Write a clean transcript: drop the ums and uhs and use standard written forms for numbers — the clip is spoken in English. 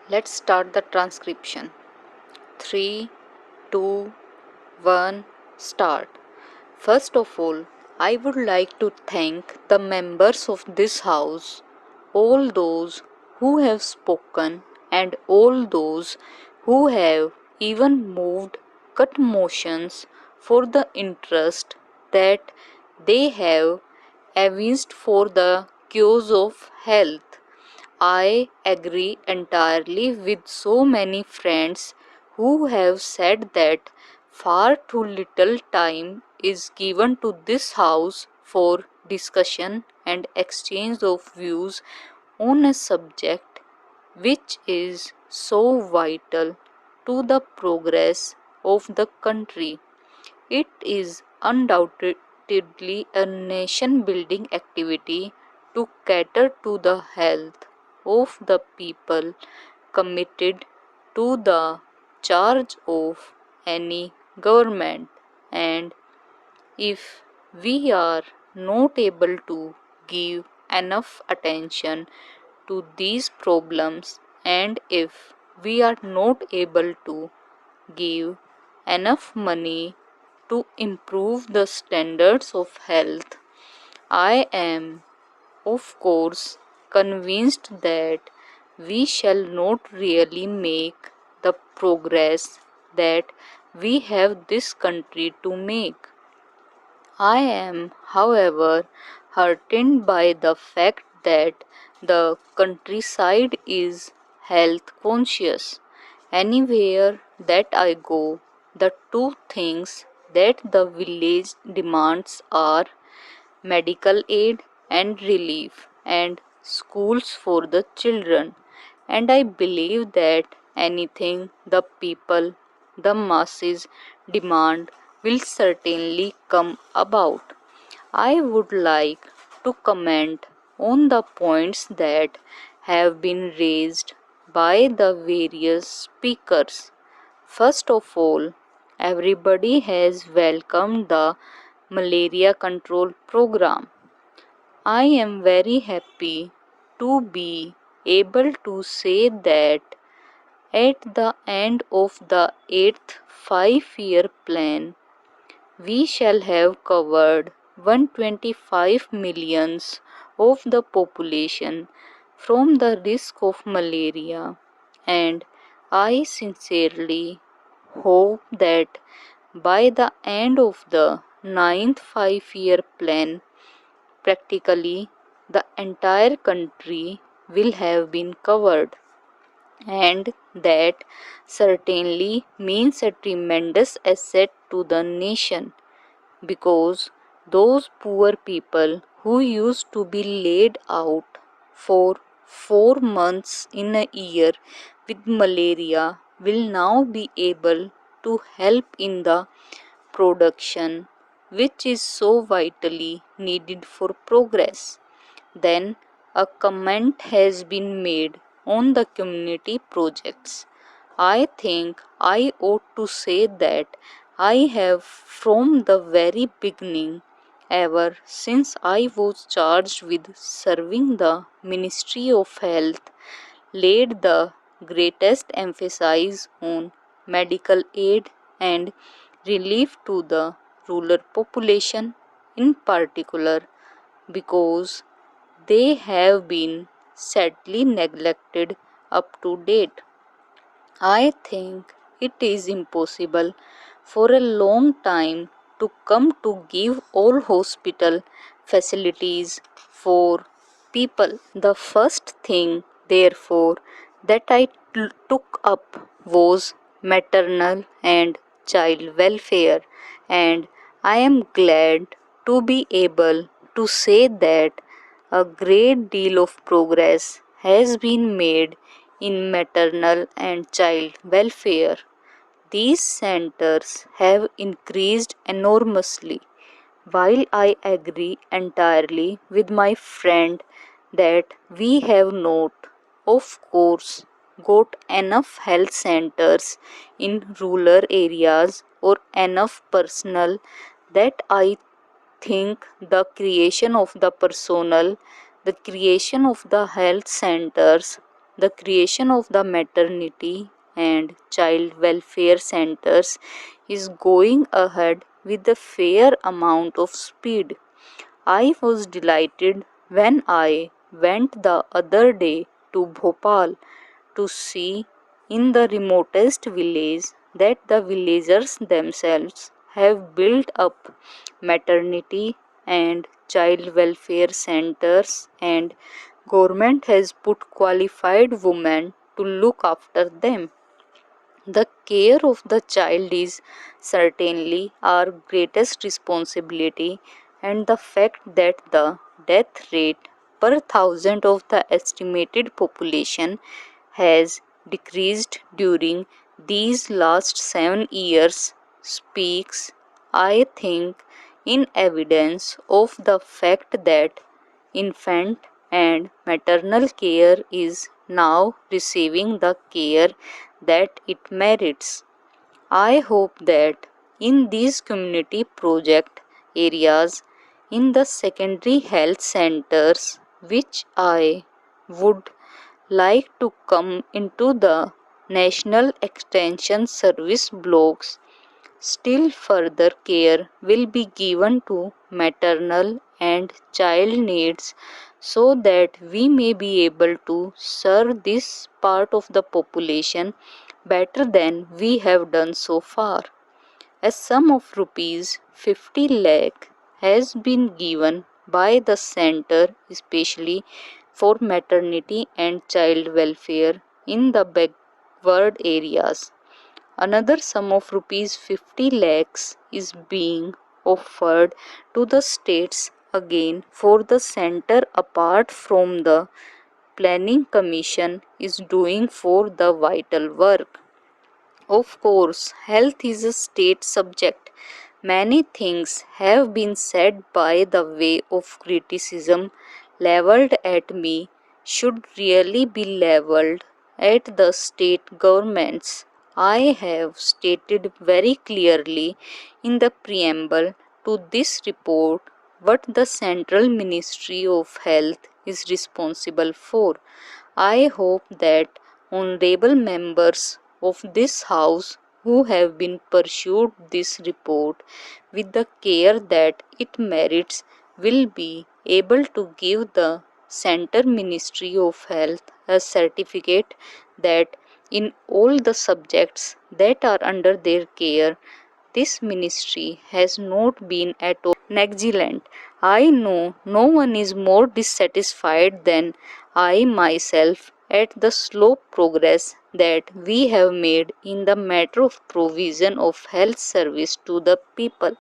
Let's start the transcription. 3, 2, 1, start. First of all, I would like to thank the members of this house, all those who have spoken, and all those who have even moved cut motions for the interest that they have evinced for the cause of health. I agree entirely with so many friends who have said that far too little time is given to this house for discussion and exchange of views on a subject which is so vital to the progress of the country. It is undoubtedly a nation building activity to cater to the health of the people committed to the charge of any government, and if we are not able to give enough attention to these problems, and if we are not able to give enough money to improve the standards of health, I am, of course, convinced that we shall not really make the progress that we have this country to make. I am, however, heartened by the fact that the countryside is health conscious. Anywhere that I go, the two things that the village demands are medical aid and relief, and schools for the children. And I believe that anything the people, the masses, demand will certainly come about. I would like to comment on the points that have been raised by the various speakers. First of all, everybody has welcomed the malaria control program. I am very happy to be able to say that at the end of the 8th 5-year plan, we shall have covered 125 millions of the population from the risk of malaria, and I sincerely hope that by the end of the 9th 5-year plan, practically the entire country will have been covered, and that certainly means a tremendous asset to the nation, because those poor people who used to be laid out for 4 months in a year with malaria will now be able to help in the production, which is so vitally needed for progress. Then a comment has been made on the community projects. I think I ought to say that I have from the very beginning, ever since I was charged with serving the Ministry of Health, laid the greatest emphasis on medical aid and relief to the rural population in particular, because they have been sadly neglected up to date. I think it is impossible for a long time to come to give all hospital facilities for people. The first thing, therefore, that I took up was maternal and child welfare, and I am glad to be able to say that a great deal of progress has been made in maternal and child welfare. These centers have increased enormously. While I agree entirely with my friend that we have not, of course, got enough health centers in rural areas or enough personnel, that I think the creation of the personnel, the creation of the health centers the creation of the maternity and child welfare centers is going ahead with a fair amount of speed. I was delighted when I went the other day to Bhopal to see in the remotest village that the villagers themselves have built up maternity and child welfare centers, and government has put qualified women to look after them. The care of the child is certainly our greatest responsibility, and the fact that the death rate per thousand of the estimated population has decreased during these last 7 years speaks, I think, in evidence of the fact that infant and maternal care is now receiving the care that it merits. I hope that in these community project areas, in the secondary health centers, which I would like to come into the National Extension Service blocks, still further care will be given to maternal and child needs so that we may be able to serve this part of the population better than we have done so far. A sum of rupees 50 lakh has been given by the center especially for maternity and child welfare in the backward areas. Another sum of rupees 50 lakhs is being offered to the states again for the center apart from the planning commission is doing for the vital work. Of course, health is a state subject. Many things have been said by the way of criticism leveled at me should really be leveled at the state governments. I have stated very clearly in the preamble to this report what the Central Ministry of Health is responsible for. I hope that honorable members of this House who have been pursued this report with the care that it merits will be able to give the Center Ministry of Health a certificate that in all the subjects that are under their care, this ministry has not been at all negligent. I know no one is more dissatisfied than I myself at the slow progress that we have made in the matter of provision of health service to the people.